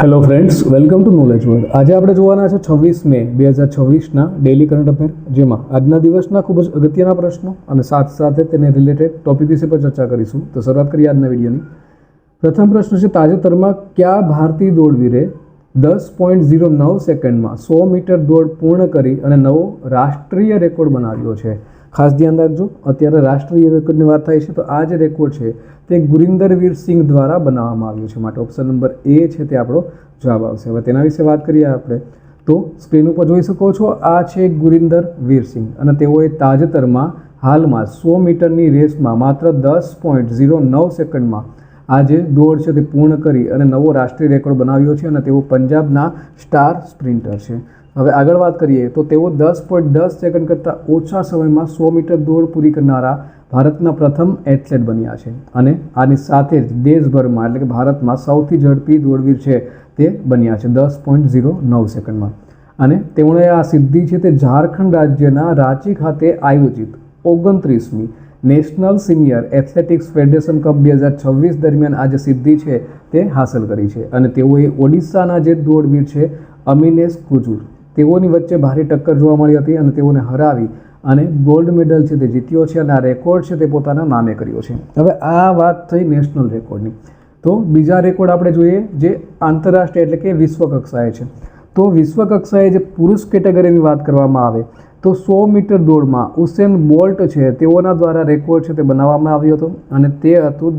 Hello friends, welcome to knowledge world. આજે આપણે જોવાના છે 26 મે 2026ના ડેઇલી કરંટ અફેર, જેમાં આજના દિવસના ખૂબ જ અગત્યના પ્રશ્નો અને સાથે સાથે તેને રિલેટેડ ટોપિક વિશે પણ ચર્ચા કરીશું. તો શરૂઆત કરીએ આજના વિડીયોની. પ્રથમ પ્રશ્ન છે, તાજેતરમાં કયા ભારતીય દોડવીરે 10.09 સેકન્ડમાં 100 મીટર દોડ પૂર્ણ કરી અને નવો રાષ્ટ્રીય રેકોર્ડ બનાવ્યો છે? ખાસ ધ્યાન રાખજો, અત્યારે રાષ્ટ્રીય રેકોર્ડની વાત થાય છે તો આ જે રેકોર્ડ છે તે ગુરિંદરવીર સિંઘ દ્વારા બનાવવામાં આવ્યું છે. માટે ઓપ્શન નંબર એ છે તે આપણો જવાબ આવશે. હવે તેના વિશે વાત કરીએ આપણે તો સ્ક્રીન ઉપર જોઈ શકો છો, આ છે ગુરિંદરવીર સિંઘ અને તેઓએ તાજેતરમાં હાલમાં 100 મીટરની રેસમાં માત્ર 10.09 સેકન્ડમાં આ જે દોડ છે તે પૂર્ણ કરી અને નવો રાષ્ટ્રીય રેકોર્ડ બનાવ્યો છે અને તેઓ પંજાબના સ્ટાર સ્પ્રિન્ટર છે. હવે આગળ વાત કરીએ તો તેઓ 10.10 સેકન્ડ કરતાં ઓછા સમયમાં 100 મીટર દોડ પૂરી કરનારા ભારતના પ્રથમ એથ્લેટ બન્યા છે અને આની સાથે જ દેશભરમાં એટલે કે ભારતમાં સૌથી ઝડપી દોડવીર છે તે બન્યા છે 10.09 સેકન્ડમાં. અને તેમણે આ સિદ્ધિ છે તે ઝારખંડ રાજ્યના રાંચી ખાતે આયોજિત 29મી national senior athletics federation cup 2026 દરમિયાન આ જે સિદ્ધિ છે તે હાંસલ કરી છે. અને તેઓએ ઓડિશાના જે દોડવીર છે અમિનેશ કુજુર તેઓની વચ્ચે ભારે ટક્કર જોવા મળી હતી અને તેઓને હરાવી અને ગોલ્ડ મેડલ છે તે જીત્યો છે અને આ રેકોર્ડ છે તે પોતાના નામે કર્યો છે. હવે આ વાત થઈ નેશનલ રેકોર્ડની. તો બીજા રેકોર્ડ આપણે જોઈએ જે આંતરરાષ્ટ્રીય એટલે કે વિશ્વ કક્ષાએ છે. તો વિશ્વ કક્ષાએ જે પુરુષ કેટેગરીની વાત કરવામાં આવે તો 100 મીટર દોડમાં ઉસેન બોલ્ટ છે તેઓના દ્વારા રેકોર્ડ છે તે બનાવવામાં આવ્યો હતો અને તે હતું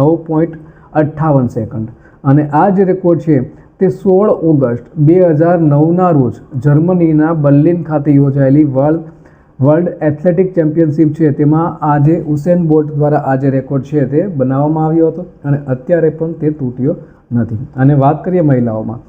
9.58 સેકન્ડ. અને આ જે રેકોર્ડ છે તે 16 ઓગસ્ટ 2009ના રોજ જર્મનીના બર્લિન ખાતે યોજાયેલી વર્લ્ડ એથ્લેટિક ચેમ્પિયનશિપ છે તેમાં આજે ઉસેન બોલ્ટ દ્વારા આ જે રેકોર્ડ છે તે બનાવવામાં આવ્યો હતો અને અત્યારે પણ તે તૂટ્યો નથી. અને વાત કરીએ મહિલાઓમાં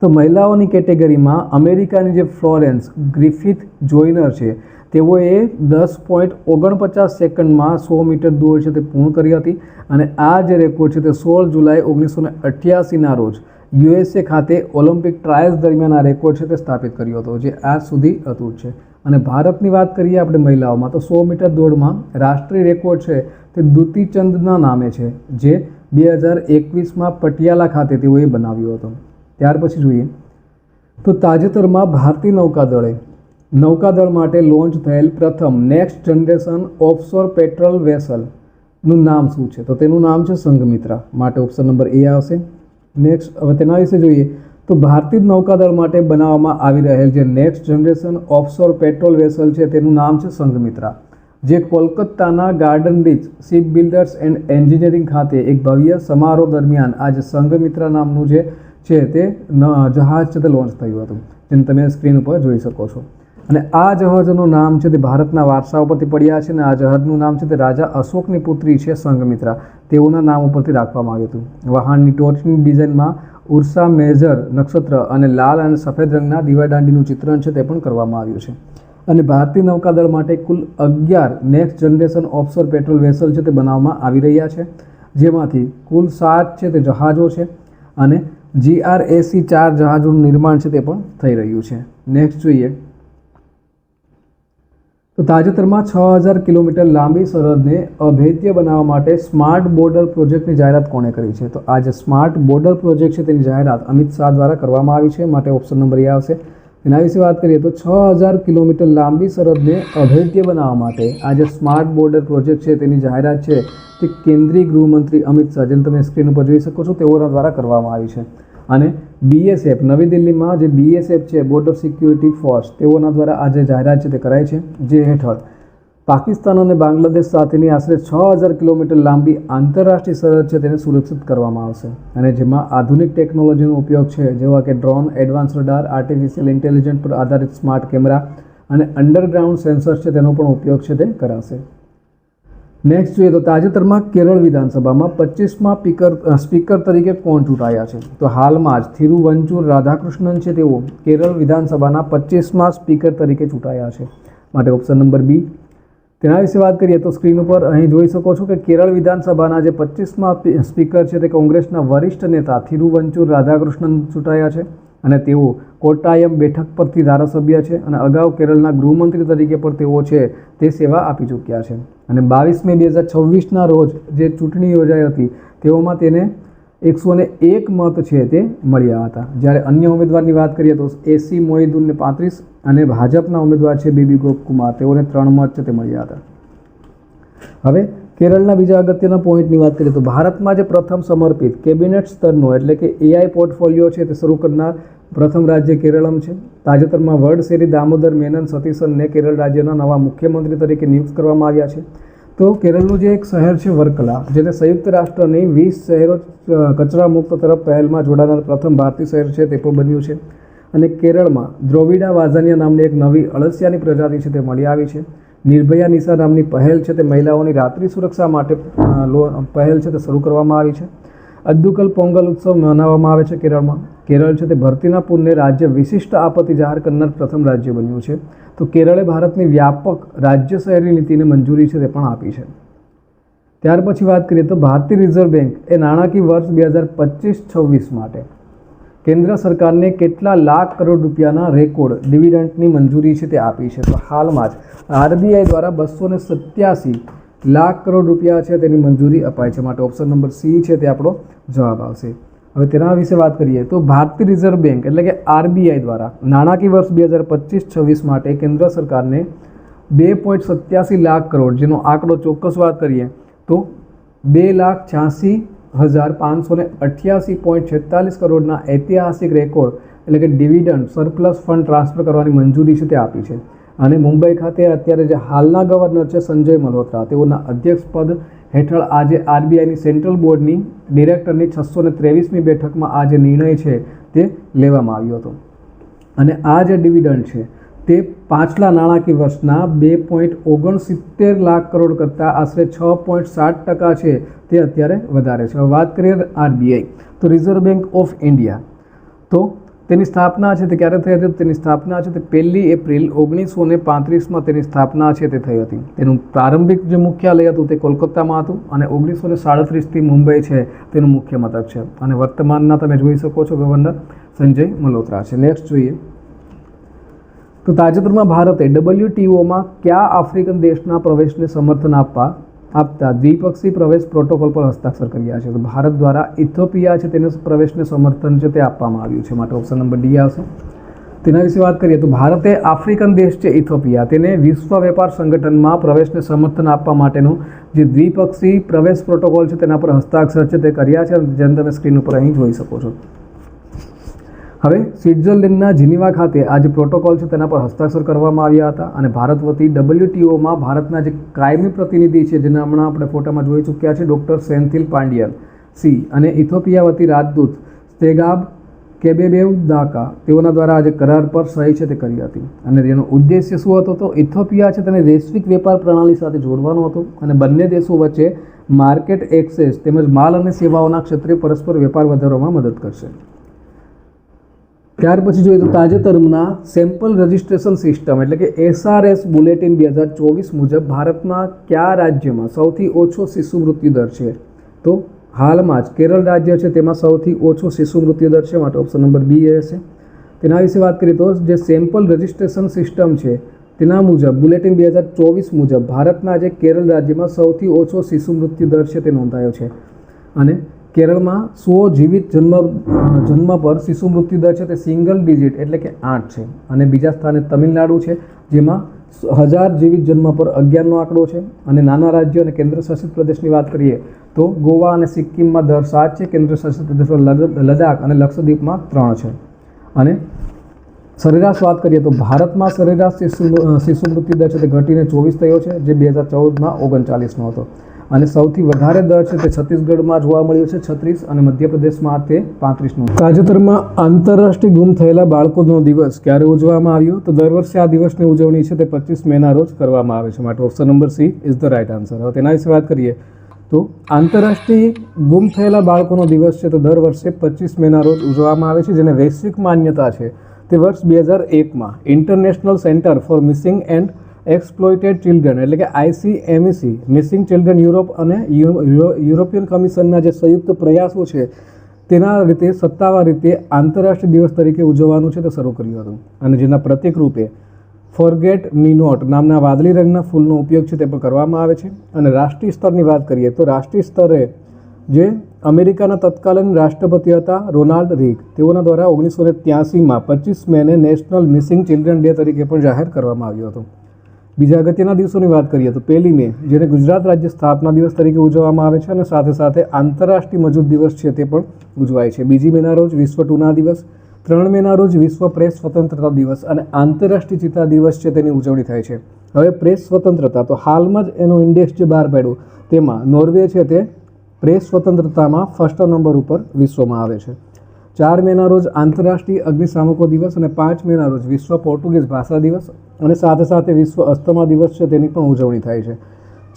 તો મહિલાઓની કેટેગરીમાં અમેરિકાની જે ફ્લોરેન્સ ગ્રિફિથ જોઇનર છે તેઓએ 10.49 સેકન્ડમાં 100 મીટર દોડ છે તે પૂર્ણ કરી હતી અને આ જે રેકોર્ડ છે તે 16 જુલાઈ 1988ના રોજ USA ખાતે ઓલિમ્પિક ટ્રાયલ્સ દરમિયાન આ રેકોર્ડ છે તે સ્થાપિત કર્યો હતો, જે આજ સુધી અતૂટ છે. અને ભારતની વાત કરીએ આપણે મહિલાઓમાં તો 100 મીટર દોડમાં રાષ્ટ્રીય રેકોર્ડ છે તે દુતીચંદના નામે છે, જે 2021માં પટિયાલા ખાતે તેઓએ બનાવ્યો હતો. ત્યાર પછી જોઈએ તો તાજેતરમાં ભારતીય નૌકાદળ માટે લોન્ચ થયેલ પ્રથમ નેક્સ્ટ જનરેશન ઓફશોર પેટ્રોલ વેસલનું નામ શું છે? તો તેનું નામ છે સંઘમિત્રા. માટે ઓપ્શન નંબર એ આવશે. નેક્સ્ટ હવે તેના વિશે જોઈએ તો ભારતીય નૌકાદળ માટે બનાવવામાં આવી રહેલ જે next generation offshore patrol vessel છે તેનું નામ છે સંઘમિત્રા, જે કોલકાતાના ગાર્ડન રીચ શિપ બિલ્ડર્સ એન્ડ એન્જિનિયરિંગ ખાતે એક ભવ્ય સમારોહ દરમિયાન આ જે સંઘમિત્રા નામનું જે છે તે જહાજ છે તે લોન્ચ થયું હતું, જેને તમે સ્ક્રીન ઉપર જોઈ શકો છો. અને આ જહાજનું નામ છે તે ભારતના વારસા ઉપરથી પડ્યા છે અને આ જહાજનું નામ છે તે રાજા અશોકની પુત્રી છે સંઘમિત્રા તેઓના નામ ઉપરથી રાખવામાં આવ્યું હતું. વહાણની ટોચની ડિઝાઇનમાં ઉર્સા મેજર નક્ષત્ર અને લાલ અને સફેદ રંગના દીવાદાંડીનું ચિત્રણ છે તે પણ કરવામાં આવ્યું છે. અને ભારતીય નૌકાદળ માટે કુલ 11 next generation offshore patrol vessel છે તે બનાવવામાં આવી રહ્યા છે, જેમાંથી કુલ 7 છે તે જહાજો છે અને GRAC 4 જહાજોનું નિર્માણ છે તે પણ થઈ રહ્યું છે. નેક્સ્ટ જોઈએ તો તાજેતરમાં 6000 કિલોમીટર લાંબી સરહદને અભેદ્ય બનાવવા માટે સ્માર્ટ બોર્ડર પ્રોજેક્ટની જાહેરાત કોણે કરી છે? તો આ જે સ્માર્ટ બોર્ડર પ્રોજેક્ટ છે તેની જાહેરાત અમિત શાહ દ્વારા કરવામાં આવી છે. માટે ઓપ્શન નંબર એ આવશે. તેના વિશે વાત કરીએ તો 6000 કિલોમીટર લાંબી સરહદને અભેદ્ય બનાવવા માટે આ જે સ્માર્ટ બોર્ડર પ્રોજેક્ટ છે તેની જાહેરાત છે તે કેન્દ્રીય ગૃહમંત્રી અમિત શાહ, જેને તમે સ્ક્રીન ઉપર જોઈ શકો છો, તેઓના દ્વારા કરવામાં આવી છે. અને BSF નવી દિલ્હીમાં જે BSF છે બોર્ડર સિક્યુરિટી ફોર્સ તેઓના દ્વારા આ જે જાહેરાત છે તે કરાઈ છે, જે હેઠળ પાકિસ્તાન અને બાંગ્લાદેશ સાથેની આશરે 6000 કિલોમીટર લાંબી આંતરરાષ્ટ્રીય સરહદ છે તેને સુરક્ષિત કરવામાં આવશે. અને જેમાં આધુનિક ટેકનોલોજીનો ઉપયોગ છે, જેવા કે drone, advance radar, artificial intelligence પર આધારિત સ્માર્ટ કેમેરા અને અંડરગ્રાઉન્ડ સેન્સર્સ છે તેનો પણ ઉપયોગ છે તે કરાશે. નેક્સ્ટ જોઈએ તો તાજેતરમાં કેરળ વિધાનસભામાં 25મા સ્પીકર તરીકે કોણ ચૂંટાયા છે? તો હાલમાં જ થિરુવંચુર રાધાકૃષ્ણન છે તેઓ કેરળ વિધાનસભાના 25મા સ્પીકર તરીકે ચૂંટાયા છે. માટે ઓપ્શન નંબર બી. તેના વિશે વાત કરીએ તો સ્ક્રીન ઉપર અહીં જોઈ શકો છો કે કેરળ વિધાનસભાના જે 25મા સ્પીકર છે તે કોંગ્રેસના વરિષ્ઠ નેતા થિરુવંચુર રાધાકૃષ્ણન ચૂંટાયા છે અને તેઓ કોટ્ટાયમ બેઠક પરથી ધારાસભ્ય છે અને અગાઉ કેરળના ગૃહમંત્રી તરીકે પણ તેઓ છે તે સેવા આપી ચૂક્યા છે. અને 22 મે 2026ના રોજ જે ચૂંટણી યોજાઈ હતી તેઓમાં તેને 101 મત છે તે મળ્યા હતા. જ્યારે અન્ય ઉમેદવારની વાત કરીએ તો AC મોહિદ્દીનને 35 અને ભાજપના ઉમેદવાર છે બીબી ગોપકુમાર, તેઓને 3 મત છે તે મળ્યા હતા. હવે કેરળના બીજા અગત્યના પોઈન્ટની વાત કરીએ તો ભારતમાં જે પ્રથમ સમર્પિત કેબિનેટ સ્તરનો એટલે કે AI પોર્ટફોલિયો છે તે શરૂ કરનાર પ્રથમ રાજ્ય કેરળમ છે. તાજેતરમાં વડસેરી દામોદર મેનન સતીશનને કેરળ રાજ્યના નવા મુખ્યમંત્રી તરીકે નિયુક્ત કરવામાં આવ્યા છે. તો કેરળનું જે એક શહેર છે વર્કલા, જેને સંયુક્ત રાષ્ટ્રની 20 શહેરો કચરા મુક્ત તરફ પહેલમાં જોડાનાર પ્રથમ ભારતીય શહેર છે તે પણ બન્યું છે. અને કેરળમાં દ્રોવિડા વાઝાનિયા નામની એક નવી અળસિયાની પ્રજાતિ છે તે મળી આવી છે. નિર્ભયા નિશા નામની પહેલ છે તે મહિલાઓની રાત્રિ સુરક્ષા માટે પહેલ છે તે શરૂ કરવામાં આવી છે. અદ્દુકલ પોંગલ ઉત્સવ મનાવવામાં આવે છે કેરળમાં. કેરળ છે તે ભરતીના પૂરને રાજ્ય વિશિષ્ટ આપત્તિ જાહેર કરનાર પ્રથમ રાજ્ય બન્યું છે. તો કેરળે ભારતની વ્યાપક રાજ્ય શહેરી નીતિને મંજૂરી છે તે પણ આપી છે. ત્યાર પછી વાત કરીએ તો ભારતીય રિઝર્વ બેંક એ નાણાકીય વર્ષ 2025-26 માટે કેન્દ્ર સરકારને કેટલા લાખ કરોડ રૂપિયાના રેકોર્ડ ડિવિડન્ડની મંજૂરી છે તે આપી છે. તો હાલમાં જ RBI દ્વારા 287 લાખ કરોડ રૂપિયા છે તેની મંજૂરી અપાઈ છે. માટે ઓપ્શન નંબર C છે તે આપણો જવાબ આવશે. હવે તેના વિશે વાત કરીએ તો ભારતીય રિઝર્વ બેંક એટલે કે RBI દ્વારા નાણાકીય વર્ષ 2025-26 માટે કેન્દ્ર સરકારને 2.87 લાખ કરોડ, જેનો આંકડો ચોક્કસ વાત કરીએ તો 2,86,588.46 કરોડના ઐતિહાસિક રેકોર્ડ એટલે કે ડિવિડન્ડ સરપ્લસ ફંડ ટ્રાન્સફર કરવાની મંજૂરી છે તે આપી છે. અને મુંબઈ ખાતે અત્યારે જે હાલના ગવર્નર છે સંજય મલ્હોત્રા, તેઓના અધ્યક્ષ પદ હેઠળ આજે RBIની સેન્ટ્રલ બોર્ડની ડિરેક્ટરની 623મી બેઠકમાં આ જે નિર્ણય છે તે લેવામાં આવ્યો હતો. અને આ જે ડિવિડન્ડ છે તે પાછલા નાણાકીય વર્ષના 2.69 લાખ કરોડ કરતાં આશરે 6.7% છે તે અત્યારે વધારે છે. હવે વાત કરીએ RBI તો રિઝર્વ બેંક ઓફ ઇન્ડિયા, તો તેની સ્થાપના છે તે ક્યારે થઈ હતી? તેની સ્થાપના છે તે 1 એપ્રિલ 1935માં તેની સ્થાપના છે તે થઈ હતી. તેનું પ્રારંભિક જે મુખ્યાલય હતું તે કોલકાતામાં હતું અને 1937થી મુંબઈ છે તેનું મુખ્ય મથક છે. અને વર્તમાનના તમે જોઈ શકો છો ગવર્નર સંજય મલ્હોત્રા છે. નેક્સ્ટ જોઈએ તો તાજેતરમાં ભારતે WTOમાં કયા આફ્રિકન દેશના પ્રવેશને સમર્થન આપતા દ્વિપક્ષી પ્રવેશ પ્રોટોકોલ પર હસ્તાક્ષર કર્યા છે? તો ભારત દ્વારા ઇથોપિયા છે તેને પ્રવેશને સમર્થન છે તે આપવામાં આવ્યું છે. માટે ઓપ્શન નંબર D આવશે. તેના વિશે વાત કરીએ તો ભારતે આફ્રિકન દેશ છે ઇથોપિયા, તેને વિશ્વ વેપાર સંગઠનમાં પ્રવેશને સમર્થન આપવા માટેનો જે દ્વિપક્ષી પ્રવેશ પ્રોટોકોલ છે તેના પર હસ્તાક્ષર છે તે કર્યા છે, જેમ તમે સ્ક્રીન ઉપર અહીં જોઈ શકો છો. હવે સ્વિટ્ઝરલેન્ડના જીનીવા ખાતે આ જે પ્રોટોકોલ છે તેના પર હસ્તાક્ષર કરવામાં આવ્યા હતા. અને ભારત વતી WTOમાં ભારતના જે કાયમી પ્રતિનિધિ છે, જેને હમણાં આપણે ફોટામાં જોઈ ચૂક્યા છે, ડૉક્ટર સેન્થિલ પાંડિયન C, અને ઇથોપિયા વતી રાજદૂત સ્ટેગાબ કેબેબેવદાકા, તેઓના દ્વારા આજે કરાર પર સહી છે તે કરી હતી. અને તેનો ઉદ્દેશ્ય શું હતો? તો ઇથોપિયા છે તેને વૈશ્વિક વેપાર પ્રણાલી સાથે જોડવાનો હતો અને બંને દેશો વચ્ચે માર્કેટ એક્સેસ તેમજ માલ અને સેવાઓના ક્ષેત્રે પરસ્પર વેપાર વધારવામાં મદદ કરશે. ત્યાર પછી જોઈએ તો તાજેતરના સેમ્પલ રજિસ્ટ્રેશન સિસ્ટમ એટલે કે SRS બુલેટિન 2024 મુજબ ભારતના કયા રાજ્યમાં સૌથી ઓછો શિશુ મૃત્યુ દર છે? તો હાલમાં જ કેરળ રાજ્ય છે તેમાં સૌથી ઓછો શિશુ મૃત્યુ દર છે. માટે ઓપ્શન નંબર B રહેશે. તેના વિશે વાત કરીએ તો જે સેમ્પલ રજિસ્ટ્રેશન સિસ્ટમ છે તેના મુજબ બુલેટિન 2024 મુજબ ભારતના જે કેરળ રાજ્યમાં સૌથી ઓછો શિશુ મૃત્યુ દર છે તે નોંધાયો છે. અને કેરળમાં 100 જીવિત જન્મ પર શિશુ મૃત્યુ દર છે તે સિંગલ ડિજિટ એટલે કે 8 છે. અને બીજા સ્થાને તમિલનાડુ છે, જેમાં 1000 જીવિત જન્મ પર 11નો આંકડો છે. અને નાના રાજ્ય અને કેન્દ્ર શાસિત પ્રદેશની વાત કરીએ તો ગોવા અને સિક્કિમમાં દર 7 છે, કેન્દ્ર શાસિત પ્રદેશો લદ્દાખ અને લક્ષદ્વીપમાં 3 છે. અને સરેરાશ વાત કરીએ તો ભારતમાં સરેરાશ શિશુ મૃત્યુ દર છે તે ઘટીને 24 થયો છે, જે 2014માં 39નો હતો. અને સૌથી વધારે દર છે તે છત્તીસગઢમાં જોવા મળ્યો છે 36 અને મધ્યપ્રદેશમાં તે 35નો. તાજેતરમાં આંતરરાષ્ટ્રીય ગુમ થયેલા બાળકોનો દિવસ ક્યારે ઉજવવામાં આવ્યો? તો દર વર્ષે આ દિવસની ઉજવણી છે તે 25 મેના રોજ કરવામાં આવે છે. માટે option number C is the right answer. હવે તેના વિશે વાત કરીએ તો આંતરરાષ્ટ્રીય ગુમ થયેલા બાળકોનો દિવસ છે તો દર વર્ષે 25 મેના રોજ ઉજવવામાં આવે છે, જેને વૈશ્વિક માન્યતા છે તે વર્ષ 2001માં international centre for missing and exploited children એટલે કે ICMEC મિસિંગ ચિલ્ડ્રન યુરોપ અને યુરોપિયન કમિશનના જે સંયુક્ત પ્રયાસો છે તેના રીતે સત્તાવાર રીતે આંતરરાષ્ટ્રીય દિવસ તરીકે ઉજવવાનું છે તે શરૂ કર્યું હતું. અને જેના પ્રતીક રૂપે ફોરગેટ મી નોટ નામના વાદળી રંગના ફૂલનો ઉપયોગ છે તે પણ કરવામાં આવે છે. અને રાષ્ટ્રીય સ્તરની વાત કરીએ તો રાષ્ટ્રીય સ્તરે જે અમેરિકાના તત્કાલીન રાષ્ટ્રપતિ હતા રોનાલ્ડ રીગ. તેઓના દ્વારા 1983માં 25 મેને નેશનલ મિસિંગ ચિલ્ડ્રન ડે તરીકે પણ જાહેર કરવામાં આવ્યો હતો. બીજા અગત્યના દિવસોની વાત કરીએ તો 1 મે, જેને ગુજરાત રાજ્ય સ્થાપના દિવસ તરીકે ઉજવવામાં આવે છે અને સાથે સાથે આંતરરાષ્ટ્રીય મજૂર દિવસ છે તે પણ ઉજવાય છે. 2 મેના રોજ વિશ્વ ટૂના દિવસ, 3 મેના રોજ વિશ્વ પ્રેસ સ્વતંત્રતા દિવસ અને આંતરરાષ્ટ્રીય ચિતા દિવસ છે તેની ઉજવણી થાય છે. હવે પ્રેસ સ્વતંત્રતા, તો હાલમાં જ એનું ઇન્ડેક્સ જે બહાર પાડ્યું તેમાં નોર્વે છે તે પ્રેસ સ્વતંત્રતામાં ફર્સ્ટ નંબર ઉપર વિશ્વમાં આવે છે. 4 મેના રોજ આંતરરાષ્ટ્રીય અગ્નિશામકો દિવસ અને 5 મેના રોજ વિશ્વ પોર્ટુગીઝ ભાષા દિવસ અને સાથે સાથે વિશ્વ અસ્થમા દિવસ છે તેની પણ ઉજવણી થાય છે.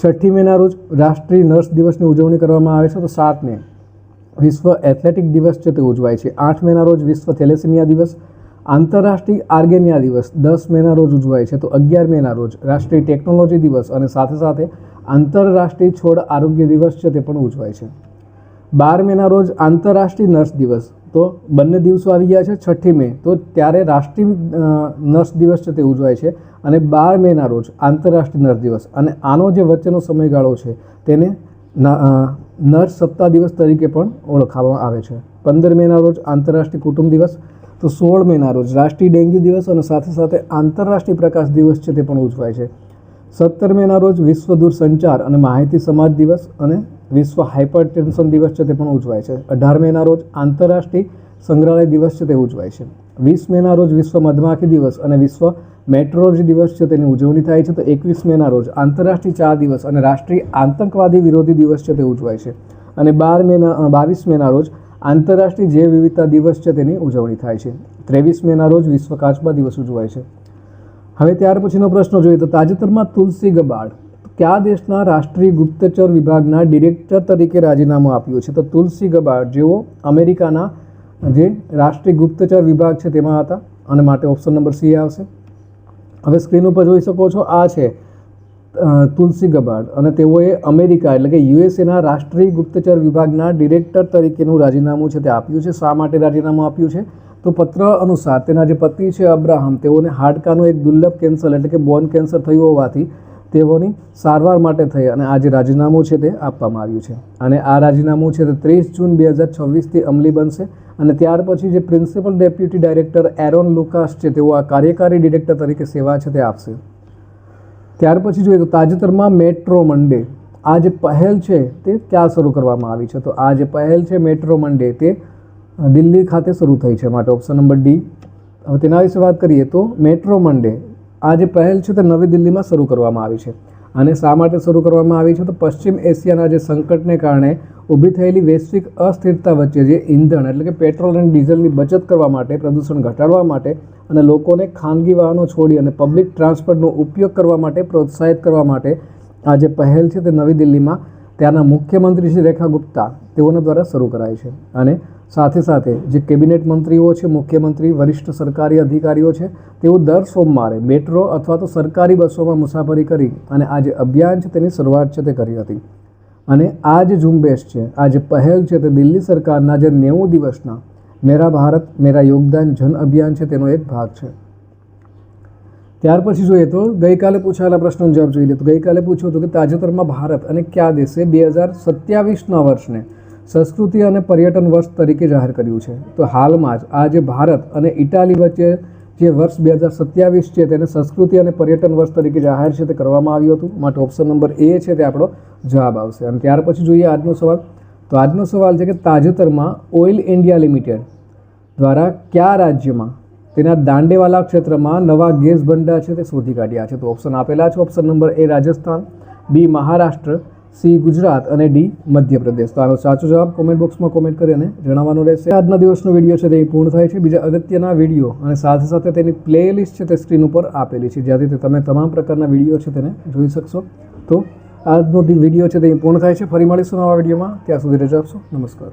6 મેના રોજ રાષ્ટ્રીય નર્સ દિવસની ઉજવણી કરવામાં આવે છે. તો 7 મે વિશ્વ એથ્લેટિક દિવસ છે તે ઉજવાય છે. 8 મેના રોજ વિશ્વ થેલેસેમિયા દિવસ, આંતરરાષ્ટ્રીય આર્ગેનિયા દિવસ 10 મેના રોજ ઉજવાય છે. તો 11 મેના રોજ રાષ્ટ્રીય ટેકનોલોજી દિવસ અને સાથે સાથે આંતરરાષ્ટ્રીય છોડ આરોગ્ય દિવસ છે તે પણ ઉજવાય છે. 12 મેના રોજ આંતરરાષ્ટ્રીય નર્સ દિવસ, તો બંને દિવસો આવી ગયા છે. 6 મે તો ત્યારે રાષ્ટ્રીય નર્સ દિવસ છે તે ઉજવાય છે અને 12 મેના રોજ આંતરરાષ્ટ્રીય નર્સ દિવસ, અને આનો જે વચ્ચેનો સમયગાળો છે તેને નર્સ સપ્તાહ દિવસ તરીકે પણ ઓળખવામાં આવે છે. 15 મેના રોજ આંતરરાષ્ટ્રીય કુટુંબ દિવસ, તો 16 મેના રોજ રાષ્ટ્રીય ડેન્ગ્યુ દિવસ અને સાથે સાથે આંતરરાષ્ટ્રીય પ્રકાશ દિવસ છે તે પણ ઉજવાય છે. 17 મેના રોજ વિશ્વ દૂરસંચાર અને માહિતી સમાજ દિવસ અને વિશ્વ હાઇપરટેન્શન દિવસ છે તે પણ ઉજવાય છે. 18 મેના રોજ આંતરરાષ્ટ્રીય સંગ્રહાલય દિવસ છે તે ઉજવાય છે. 20 મેના રોજ વિશ્વ મધમાખી દિવસ અને વિશ્વ મેટ્રોલોજી દિવસ છે તેની ઉજવણી થાય છે. તો 21 મેના રોજ આંતરરાષ્ટ્રીય ચા દિવસ અને રાષ્ટ્રીય આતંકવાદી વિરોધી દિવસ છે તે ઉજવાય છે. અને 22 મેના રોજ આંતરરાષ્ટ્રીય જૈવ વિવિધતા દિવસ છે તેની ઉજવણી થાય છે. 23 મેના રોજ વિશ્વ કાચબા દિવસ ઉજવાય છે. હવે ત્યાર પછીનો પ્રશ્ન જોઈએ તો તાજેતરમાં તુલસી ગબાર્ડ કયા દેશના રાષ્ટ્રીય ગુપ્તચર વિભાગના ડિરેક્ટર તરીકે રાજીનામું આપ્યું છે? તો તુલસી ગબાર્ડ જેઓ અમેરિકાના જે રાષ્ટ્રીય ગુપ્તચર વિભાગ છે તેમાં હતા અને માટે ઓપ્શન નંબર સી આવશે. હવે સ્ક્રીન ઉપર જોઈ શકો છો, આ છે તુલસી ગબાર્ડ અને તેઓએ અમેરિકા એટલે કે યુએસએના રાષ્ટ્રીય ગુપ્તચર વિભાગના ડિરેક્ટર તરીકેનું રાજીનામું છે તે આપ્યું છે. શા માટે રાજીનામું આપ્યું છે? તો પત્ર અનુસાર તેના જે પતિ છે અબ્રાહમ, તેઓને હાડકાનું એક દુર્લભ કેન્સર એટલે કે બોન કેન્સર થયું હોવાથી તેઓની સારવાર માટે થઈ અને આ જે રાજીનામું છે તે આપવામાં આવ્યું છે. અને આ રાજીનામું છે તે 30 જૂન 2026થી અમલી બનશે અને ત્યાર પછી જે principal deputy director Aaron Lucas છે તેઓ આ કાર્યકારી ડિરેક્ટર તરીકે સેવા છે તે આપશે. ત્યાર પછી જોઈએ તો તાજેતરમાં મેટ્રો મંડે, આ જે પહેલ છે તે ક્યાં શરૂ કરવામાં આવી છે? તો આ જે પહેલ છે મેટ્રો મંડે તે દિલ્હી ખાતે શરૂ થઈ છે, માટે ઓપ્શન નંબર ડી. હવે તેના વિશે વાત કરીએ તો મેટ્રો મંડે આ જે પહેલ છે તે નવી દિલ્હીમાં શરૂ કરવામાં આવી છે. અને શા માટે શરૂ કરવામાં આવી છે? તો પશ્ચિમ એશિયાના જે સંકટને કારણે ઊભી થયેલી વૈશ્વિક અસ્થિરતા વચ્ચે જે ઈંધણ એટલે કે પેટ્રોલ અને ડીઝલની બચત કરવા માટે, પ્રદૂષણ ઘટાડવા માટે અને લોકોને ખાનગી વાહનો છોડી અને પબ્લિક ટ્રાન્સપોર્ટનો ઉપયોગ કરવા માટે પ્રોત્સાહિત કરવા માટે આ જે પહેલ છે તે નવી દિલ્હીમાં ત્યાંના મુખ્યમંત્રી શ્રી રેખા ગુપ્તા તેઓના દ્વારા શરૂ કરાઈ છે. અને સાથે સાથે જે કેબિનેટ મંત્રીઓ છે, મુખ્યમંત્રી, વરિષ્ઠ સરકારી અધિકારીઓ છે, તેઓ દર સોમવારે મેટ્રો અથવા તો સરકારી બસોમાં મુસાફરી કરી અને આ જે અભિયાન છે તેની શરૂઆત છે તે કરી હતી. અને આ જે ઝુંબેશ છે, આ જે પહેલ છે તે દિલ્હી સરકારના જે 90 દિવસના મેરા ભારત મેરા યોગદાન જન અભિયાન છે તેનો એક ભાગ છે. ત્યાર પછી જોઈએ તો ગઈકાલે પૂછાયેલા પ્રશ્નનો જવાબ જોઈ લે તો ગઈકાલે પૂછ્યું હતું કે તાજેતરમાં ભારત અને કયા દેશે 2027ના વર્ષને સંસ્કૃતિ અને પર્યટન વર્ષ તરીકે જાહેર કર્યું છે? તો હાલમાં જ આ જે ભારત અને ઇટાલી વચ્ચે જે વર્ષ 2027 છે તેને સંસ્કૃતિ અને પર્યટન વર્ષ તરીકે જાહેર છે તે કરવામાં આવ્યું હતું, માટે ઓપ્શન નંબર એ છે તે આપણો જવાબ આવશે. અને ત્યાર પછી જોઈએ આજનો સવાલ. તો આજનો સવાલ છે કે તાજેતરમાં ઓઇલ ઇન્ડિયા લિમિટેડ દ્વારા કયા રાજ્યમાં તેના દાંડેવાલા ક્ષેત્રમાં નવા ગેસ ભંડાર છે તે શોધી કાઢ્યા છે? તો ઓપ્શન આપેલા છે. ઓપ્શન નંબર એ રાજસ્થાન, બી મહારાષ્ટ્ર, સી ગુજરાત અને ડી મધ્યપ્રદેશ. તો આનો સાચો જવાબ કોમેન્ટ બોક્સમાં કોમેન્ટ કરી અને જણાવવાનો રહેશે. આજના દિવસનો વિડીયો છે તે પૂર્ણ થાય છે. બીજા અગત્યના વિડીયો અને સાથે સાથે તેની પ્લેલિસ્ટ છે તે સ્ક્રીન ઉપર આપેલી છે, જ્યાંથી તમે તમામ પ્રકારના વિડીયો છે તેને જોઈ શકશો. તો આજનો વિડીયો છે તે પૂર્ણ થાય છે. ફરી મળીશું નવા વિડીયોમાં. ત્યાં સુધી રજા આપશો. નમસ્કાર.